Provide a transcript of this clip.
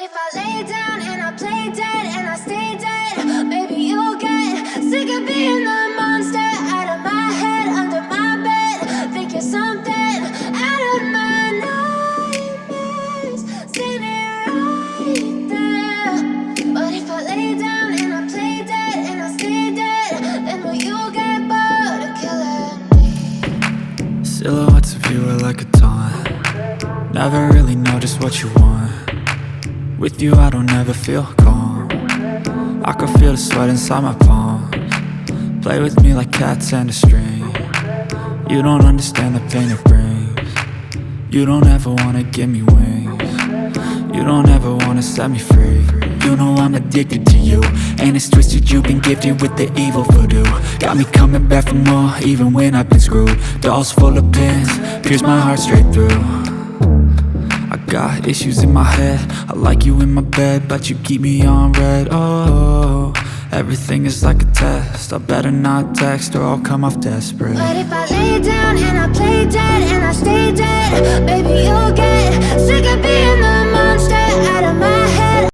if I lay down and I play dead and I stay dead? Maybe you'll get sick of being the monster out of my head, under my bed. Think you're something out of my nightmares, standing right there. But if I lay down and I play dead and I stay dead, then will you get bored of killing me? Silhouettes of you are like a taunt. Never really know just what you want. With you I don't ever feel calm. I can feel the sweat inside my palms. Play with me like cats and a string. You don't understand the pain it brings. You don't ever wanna give me wings. You don't ever wanna set me free. You know I'm addicted to you, and it's twisted, you've been gifted with the evil voodoo. Got me coming back for more, even when I've been screwed. Dolls full of pins, pierce my heart straight through. I got issues in my head, I like you in my bed, but you keep me on red. Oh, everything is like a test, I better not text or I'll come off desperate. But if I lay down and I play dead and I stay dead, baby,